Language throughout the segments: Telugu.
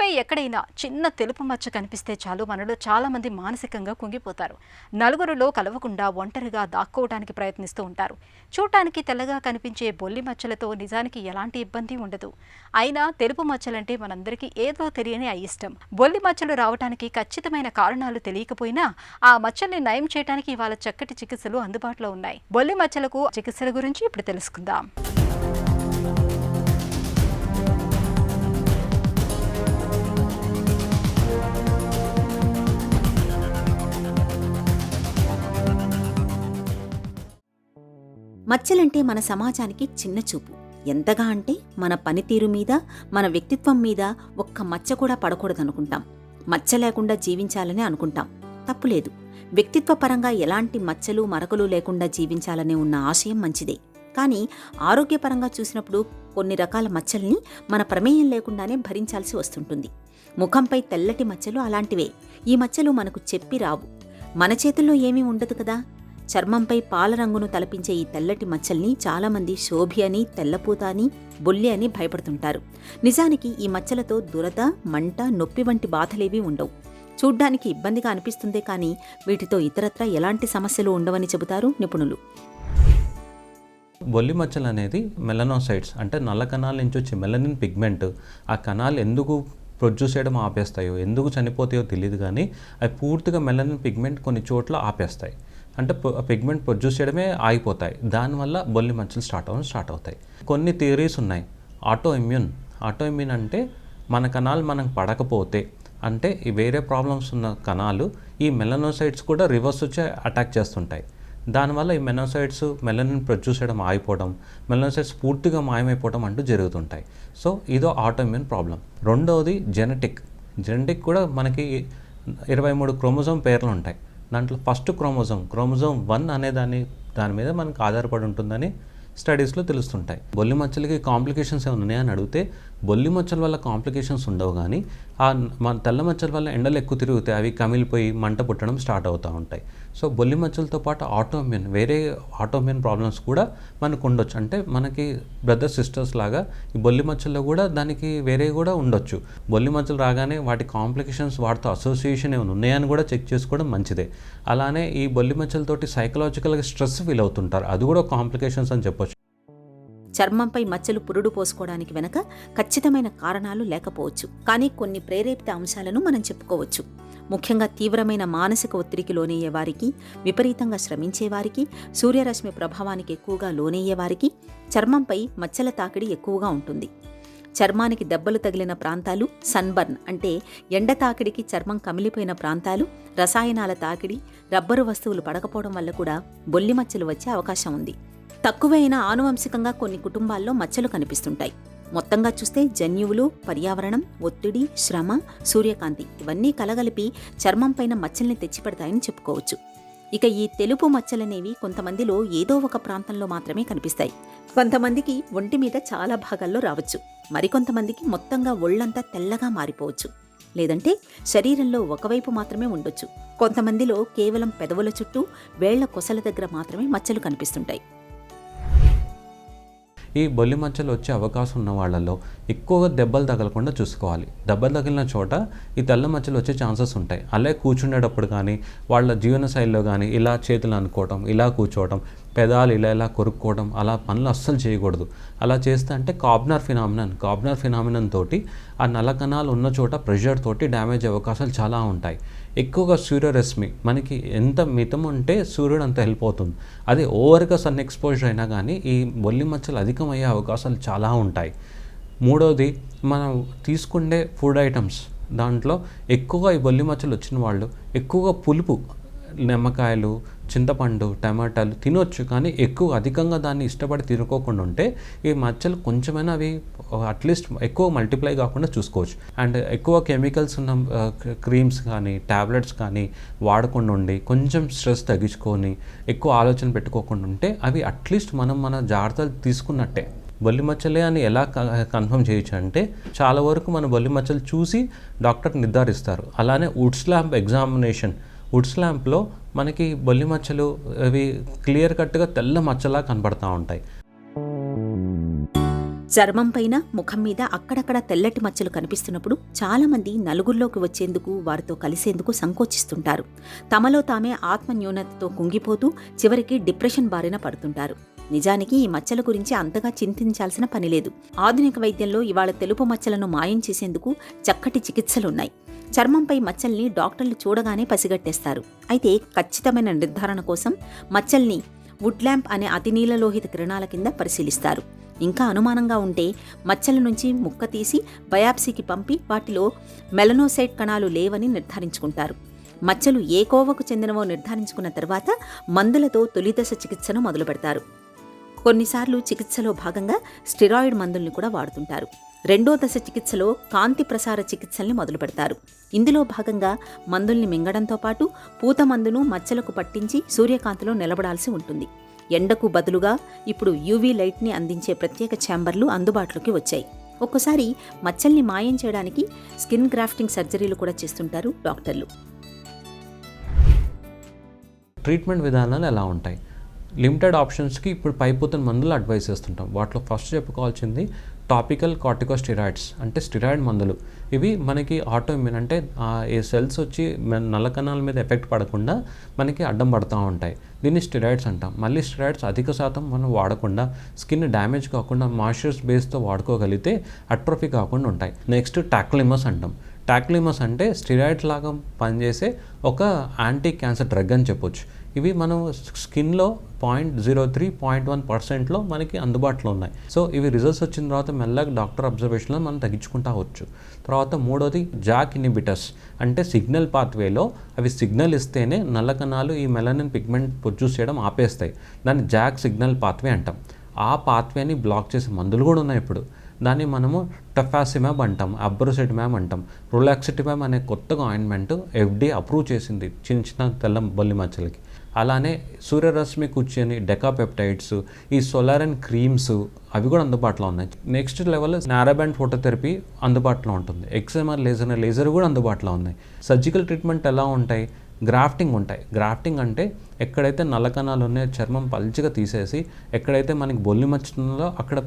ముఖంపై ఎక్కడైనా చిన్న తెలుపు మచ్చ కనిపిస్తే చాలు మనలో చాలామంది మానసికంగా కుంగిపోతారు. నలుగురిలో కలవకుండా ఒంటరిగా దాక్కోవడానికి ప్రయత్నిస్తూ ఉంటారు. చూడటానికి తెల్లగా కనిపించే బొల్లి మచ్చలతో నిజానికి ఎలాంటి ఇబ్బంది ఉండదు. అయినా తెలుపు మచ్చలంటే మనందరికీ ఏదో తెలియని అయిష్టం. బొల్లి మచ్చలు రావడానికి ఖచ్చితమైన కారణాలు తెలియకపోయినా ఆ మచ్చల్ని నయం చేయడానికి ఇవాళ చక్కటి చికిత్సలు అందుబాటులో ఉన్నాయి. బొల్లి మచ్చలకు చికిత్సల గురించి ఇప్పుడు తెలుసుకుందాం. మచ్చలంటే మన సమాజానికి చిన్న చూపు. ఎంతగా అంటే మన పనితీరు మీద, మన వ్యక్తిత్వం మీద ఒక్క మచ్చ కూడా పడకూడదనుకుంటాం. మచ్చ లేకుండా జీవించాలని అనుకుంటాం. తప్పులేదు. వ్యక్తిత్వపరంగా ఎలాంటి మచ్చలు మరకలు లేకుండా జీవించాలనే ఉన్న ఆశయం మంచిదే. కానీ ఆరోగ్యపరంగా చూసినప్పుడు కొన్ని రకాల మచ్చల్ని మన ప్రమేయం లేకుండానే భరించాల్సి వస్తుంటుంది. ముఖంపై తెల్లటి మచ్చలు అలాంటివే. ఈ మచ్చలు మనకు చెప్పి రావు. మన చేతుల్లో ఏమీ ఉండదు కదా. చర్మంపై పాల రంగును తలపించే ఈ తెల్లటి మచ్చల్ని చాలామంది శోభి అని, తెల్లపూత అని, బొల్లి అని భయపడుతుంటారు. నిజానికి ఈ మచ్చలతో దురద, మంట, నొప్పి వంటి బాధలేవీ ఉండవు. చూడ్డానికి ఇబ్బందిగా అనిపిస్తుందే కానీ వీటితో ఇతరత్రా ఎలాంటి సమస్యలు ఉండవని చెబుతారు నిపుణులు. బొల్లి మచ్చలు అనేది మెలనోసైట్స్ అంటే నల్ల కణాల నుంచి వచ్చే మెలనిన్ పిగ్మెంట్. ఆ కణాలు ఎందుకు ప్రొడ్యూస్ చేయడం ఆపేస్తాయో, ఎందుకు చనిపోతాయో తెలియదు కానీ అవి పూర్తిగా మెలనిన్ పిగ్మెంట్ కొన్ని చోట్ల ఆపేస్తాయి. అంటే పిగ్మెంట్ ప్రొడ్యూస్ చేయడమే ఆగిపోతాయి. దానివల్ల బొల్లి మచ్చలు స్టార్ట్ అవుతాయి. కొన్ని థియరీస్ ఉన్నాయి. ఆటో ఇమ్యూన్ అంటే మన కణాలు మనకు పడకపోతే, అంటే ఈ వేరే ప్రాబ్లమ్స్ ఉన్న కణాలు ఈ మెలనోసైట్స్ కూడా రివర్స్ వచ్చి అటాక్ చేస్తుంటాయి. దానివల్ల ఈ మెలనోసైట్స్ మెలనిన్ ప్రొడ్యూస్ చేయడం ఆగిపోవడం, మెలనోసైట్స్ పూర్తిగా మాయమైపోవడం అంటూ జరుగుతుంటాయి. సో ఇదో ఆటో ఇమ్యూన్ ప్రాబ్లం. రెండవది జెనెటిక్ కూడా మనకి 23 క్రోమోజోమ్ పేర్లు ఉంటాయి. దాంట్లో ఫస్ట్ క్రోమోజోమ్ 1 అనే దాని మీద మనకు ఆధారపడి ఉంటుందని స్టడీస్లో తెలుస్తుంటాయి. బొల్లి మచ్చలకి కాంప్లికేషన్స్ ఏమైనా ఉన్నాయని అడిగితే బొల్లి మచ్చల వల్ల కాంప్లికేషన్స్ ఉండవు కానీ మన తెల్ల మచ్చల వల్ల ఎండలు ఎక్కువ తిరిగితే అవి కమిలిపోయి మంట పుట్టడం స్టార్ట్ అవుతూ ఉంటాయి. సో బొల్లి మచ్చలతో పాటు వేరే ఆటోఇమ్యూన్ ప్రాబ్లమ్స్ కూడా మనకు ఉండొచ్చు. అంటే మనకి బ్రదర్స్ సిస్టర్స్ లాగా ఈ బొల్లి మచ్చల్లో కూడా దానికి వేరే కూడా ఉండొచ్చు. బొల్లి మచ్చలు రాగానే వాటి కాంప్లికేషన్స్ వాటితో అసోసియేషన్ ఏమైనా ఉన్నాయని కూడా చెక్ చేసుకోవడం మంచిదే. అలానే ఈ బొల్లి మచ్చలతోటి సైకలాజికల్గా స్ట్రెస్ ఫీల్ అవుతుంటారు. అది కూడా కాంప్లికేషన్స్ అని చెప్పొచ్చు. చర్మంపై మచ్చలు పురుడు పోసుకోవడానికి వెనక ఖచ్చితమైన కారణాలు లేకపోవచ్చు. కానీ కొన్ని ప్రేరేపిత అంశాలను మనం చెప్పుకోవచ్చు. ముఖ్యంగా తీవ్రమైన మానసిక ఒత్తిడికి లోనయ్యే వారికి, విపరీతంగా శ్రమించేవారికి, సూర్యరశ్మి ప్రభావానికి ఎక్కువగా లోనయ్యేవారికి చర్మంపై మచ్చల తాకిడి ఎక్కువగా ఉంటుంది. చర్మానికి దెబ్బలు తగిలిన ప్రాంతాలు, సన్బర్న్ అంటే ఎండ తాకిడికి చర్మం కమిలిపోయిన ప్రాంతాలు, రసాయనాల తాకిడి, రబ్బరు వస్తువులు పడకపోవడం వల్ల కూడా బొల్లి మచ్చలు వచ్చే అవకాశం ఉంది. తక్కువైన ఆనువంశికంగా కొన్ని కుటుంబాల్లో మచ్చలు కనిపిస్తుంటాయి. మొత్తంగా చూస్తే జన్యువులు, పర్యావరణం, ఒత్తిడి, శ్రమ, సూర్యకాంతి ఇవన్నీ కలగలిపి చర్మం పైన మచ్చల్ని తెచ్చిపెడతాయని చెప్పుకోవచ్చు. ఇక ఈ తెలుపు మచ్చలనేవి కొంతమందిలో ఏదో ఒక ప్రాంతంలో మాత్రమే కనిపిస్తాయి. కొంతమందికి ఒంటి మీద చాలా భాగాల్లో రావచ్చు. మరికొంతమందికి మొత్తంగా ఒళ్లంతా తెల్లగా మారిపోవచ్చు. లేదంటే శరీరంలో ఒకవైపు మాత్రమే ఉండొచ్చు. కొంతమందిలో కేవలం పెదవుల చుట్టూ, వేళ్ల కొసల దగ్గర మాత్రమే మచ్చలు కనిపిస్తుంటాయి. ఈ బొల్లి మచ్చలు వచ్చే అవకాశం ఉన్న వాళ్ళల్లో ఎక్కువగా దెబ్బలు తగలకుండా చూసుకోవాలి. దెబ్బలు తగిలిన చోట ఈ తెల్ల మచ్చలు వచ్చే ఛాన్సెస్ ఉంటాయి. అలాగే కూర్చునేటప్పుడు కానీ, వాళ్ళ జీవన శైలిలో కానీ ఇలా చేతులు అనుకోవటం, ఇలా కూర్చోవటం, పెదాలు ఇలా కొరుక్కోవడం, అలా పనులు అస్సలు చేయకూడదు. అలా చేస్తే అంటే కార్బ్నర్ ఫినామినన్ తోటి ఆ నల్ల కణాలు ఉన్న చోట ప్రెషర్ తోటి డ్యామేజ్ అవకాశాలు చాలా ఉంటాయి. ఎక్కువగా సూర్యరశ్మి మనకి ఎంత మితం ఉంటే సూర్యుడు అంత హెల్ప్ అవుతుంది. అదే ఓవర్గా సన్ ఎక్స్పోజర్ అయినా కానీ ఈ బొల్లి మచ్చలు అధికమయ్యే అవకాశాలు చాలా ఉంటాయి. మూడవది, మనం తీసుకునే ఫుడ్ ఐటమ్స్ దాంట్లో ఎక్కువగా ఈ బొల్లి మచ్చలు వచ్చిన వాళ్ళు ఎక్కువగా పులుపు, నిమ్మకాయలు, చింతపండు, టమాటాలు తినొచ్చు. కానీ అధికంగా దాన్ని ఇష్టపడి తినుకోకుండా ఉంటే ఈ మచ్చలు కొంచెమైనా అవి అట్లీస్ట్ ఎక్కువ మల్టిప్లై కాకుండా చూసుకోవచ్చు. అండ్ ఎక్కువ కెమికల్స్ ఉన్న క్రీమ్స్ కానీ, ట్యాబ్లెట్స్ కానీ వాడకుండా ఉండి కొంచెం స్ట్రెస్ తగ్గించుకొని ఎక్కువ ఆలోచన పెట్టుకోకుండా ఉంటే అవి అట్లీస్ట్ మన జాగ్రత్తలు తీసుకున్నట్టే. బొల్లి మచ్చలే అని ఎలా కన్ఫర్మ్ చేయొచ్చు అంటే చాలా వరకు మన బొల్లి మచ్చలు చూసి డాక్టర్ నిర్ధారిస్తారు. అలానే వుడ్స్ ల్యాంప్లో మనకి బొల్లి మచ్చలు అవి క్లియర్ కట్గా తెల్ల మచ్చలా కనబడతా ఉంటాయి. చర్మం పైన, ముఖం మీద అక్కడక్కడ తెల్లటి మచ్చలు కనిపిస్తున్నప్పుడు చాలామంది నలుగురిలోకి వచ్చేందుకు, వారితో కలిసేందుకు సంకోచిస్తుంటారు. తమలో తామే ఆత్మన్యూనతతో కుంగిపోతూ చివరికి డిప్రెషన్ బారిన పడుతుంటారు. నిజానికి ఈ మచ్చల గురించి అంతగా చింతించాల్సిన పనిలేదు. ఆధునిక వైద్యంలో ఇవాళ తెలుపు మచ్చలను మాయం చేసేందుకు చక్కటి చికిత్సలున్నాయి. చర్మంపై మచ్చల్ని డాక్టర్లు చూడగానే పసిగట్టేస్తారు. అయితే ఖచ్చితమైన నిర్ధారణ కోసం మచ్చల్ని వుడ్ ల్యాంప్ అనే అతినీలలోహిత కిరణాల కింద పరిశీలిస్తారు. ఇంకా అనుమానంగా ఉంటే మచ్చల నుంచి ముక్క తీసి బయాప్సీకి పంపి వాటిలో మెలనోసైట్ కణాలు లేవని నిర్ధారించుకుంటారు. మచ్చలు ఏ కోవకు చెందినవో నిర్ధారించుకున్న తర్వాత మందులతో తొలిదశ చికిత్సను మొదలు పెడతారు. కొన్నిసార్లు చికిత్సలో భాగంగా స్టెరాయిడ్ మందుల్ని కూడా వాడుతుంటారు. రెండో దశ చికిత్సలో కాంతి ప్రసార చికిత్సల్ని మొదలు పెడతారు. ఇందులో భాగంగా మందుల్ని మింగడంతో పాటు పూత మందును మచ్చలకు పట్టించి సూర్యకాంతిలో నిలబడాల్సి ఉంటుంది. ఎండకు బదులుగా ఇప్పుడు యూవీ లైట్ని అందించే ప్రత్యేక ఛాంబర్లు అందుబాటులోకి వచ్చాయి. ఒక్కోసారి మచ్చల్ని మాయం చేయడానికి స్కిన్ గ్రాఫ్టింగ్ సర్జరీలు కూడా చేస్తుంటారు డాక్టర్లు. ట్రీట్మెంట్ విధానాలు ఎలా ఉంటాయి? లిమిటెడ్ ఆప్షన్స్కి ఇప్పుడు పైపోతున్న మందులు అడ్వైస్ చేస్తుంటాం. వాటిలో ఫస్ట్ చెప్పుకోవాల్సింది టాపికల్ కార్టికోస్టెరాయిడ్స్, అంటే స్టెరాయిడ్ మందులు. ఇవి మనకి ఆటోఇమ్యూన్, అంటే ఏ సెల్స్ వచ్చి నల్ల కణాల మీద ఎఫెక్ట్ పడకుండా మనకి అడ్డం పడుతూ ఉంటాయి. దీన్ని స్టెరాయిడ్స్ అంటాం. మళ్ళీ స్టెరాయిడ్స్ అధిక శాతం మనం వాడకుండా, స్కిన్ డ్యామేజ్ కాకుండా మాయిశ్చరస్ బేస్తో వాడుకోగలిగితే అట్రోఫీ కాకుండా ఉంటాయి. నెక్స్ట్ టాక్లిమస్ అంటాం. టాక్లిమస్ అంటే స్టెరాయిడ్ లాగా పనిచేసే ఒక యాంటీ క్యాన్సర్ డ్రగ్ అని చెప్పొచ్చు. ఇవి మనం స్కిన్లో 0.03-0.1%లో మనకి అందుబాటులో ఉన్నాయి. సో ఇవి రిజల్ట్స్ వచ్చిన తర్వాత మెల్లగా డాక్టర్ అబ్జర్వేషన్లో మనం తగ్గించుకుంటా వచ్చు. తర్వాత మూడోది జాక్ ఇన్హిబిటర్స్, అంటే సిగ్నల్ పాత్వేలో అవి సిగ్నల్ ఇస్తేనే నల్ల కణాలు ఈ మెలనిన్ పిగ్మెంట్ ప్రొడ్యూస్ చేయడం ఆపేస్తాయి. దాన్ని జాక్ సిగ్నల్ పాత్వే అంటాం. ఆ పాత్వేని బ్లాక్ చేసే మందులు కూడా ఉన్నాయి ఇప్పుడు. దాన్ని మనము టఫాసిమాబ్ అంటాం, అబ్రోసెటిమాబ్ అంటాం. ప్రొలాక్సిటిమాబ్ అనే కొత్తగా ఆయింట్మెంట్ FDA అప్రూవ్ చేసింది చిన్న చిన్న తెల్ల బొల్లి మచ్చలకి. అలానే సూర్యరశ్మి కూర్చొని డెకాపెప్టైడ్స్, ఈ సోలారిన్ క్రీమ్స్ అవి కూడా అందుబాటులో ఉన్నాయి. నెక్స్ట్ లెవెల్ నారోబ్యాండ్ ఫోటోథెరపీ అందుబాటులో ఉంటుంది. XMR లేజర్ కూడా అందుబాటులో ఉన్నాయి. సర్జికల్ ట్రీట్మెంట్ ఎలా ఉంటాయి? గ్రాఫ్టింగ్ ఉంటాయి. గ్రాఫ్టింగ్ అంటే ఎక్కడైతే నల్ల కణాలు ఉన్నాయో చర్మం పల్చగా తీసేసి ఎక్కడైతే మనకి బొల్లి మచ్చుతుందో అక్కడ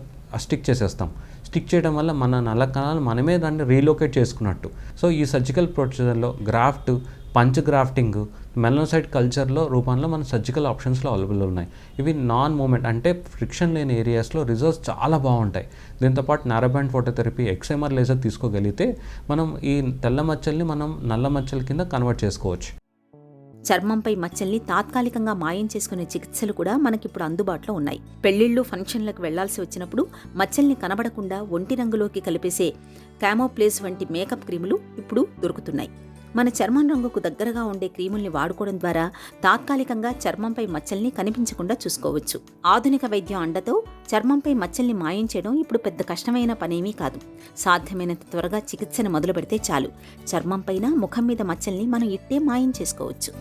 స్టిక్ చేసేస్తాం. స్టిక్ చేయడం వల్ల మన నల్ల కణాలు మనమే దాన్ని రీలోకేట్ చేసుకున్నట్టు. సో ఈ సర్జికల్ ప్రొసీజర్లో గ్రాఫ్ట్, పంచ్ గ్రాఫ్టింగ్, మెలనోసైట్ కల్చర్లో రూపంలో మన సర్జికల్ ఆప్షన్స్లో అవైలబుల్ ఉన్నాయి. ఇవి నాన్ మూమెంట్, అంటే ఫ్రిక్షన్ లేని ఏరియాస్లో రిజల్ట్స్ చాలా బాగుంటాయి. దీంతోపాటు నారోబ్యాండ్ ఫోటోథెరపీ, XMR లేజర్ తీసుకోగలిగితే మనం ఈ తెల్ల మచ్చల్ని మనం నల్ల మచ్చల కింద కన్వర్ట్ చేసుకోవచ్చు. చర్మంపై మచ్చల్ని తాత్కాలికంగా మాయం చేసుకునే చికిత్సలు కూడా మనకిప్పుడు అందుబాటులో ఉన్నాయి. పెళ్లిళ్ళు, ఫంక్షన్లకు వెళ్లాల్సి వచ్చినప్పుడు మచ్చల్ని కనబడకుండా ఒంటి రంగులోకి కలిపేసే కామోప్లేజ్ వంటి మేకప్ క్రీములు ఇప్పుడు దొరుకుతున్నాయి. మన చర్మం రంగుకు దగ్గరగా ఉండే క్రీముల్ని వాడుకోవడం ద్వారా తాత్కాలికంగా చర్మంపై మచ్చల్ని కనిపించకుండా చూసుకోవచ్చు. ఆధునిక వైద్యం అండతో చర్మంపై మచ్చల్ని మాయం చేయడం ఇప్పుడు పెద్ద కష్టమైన పనేమీ కాదు. సాధ్యమైనంత త్వరగా చికిత్సను మొదలు పెడితే చాలు. చర్మంపైన, ముఖం మీద మచ్చల్ని మనం ఇట్టే మాయం చేసుకోవచ్చు.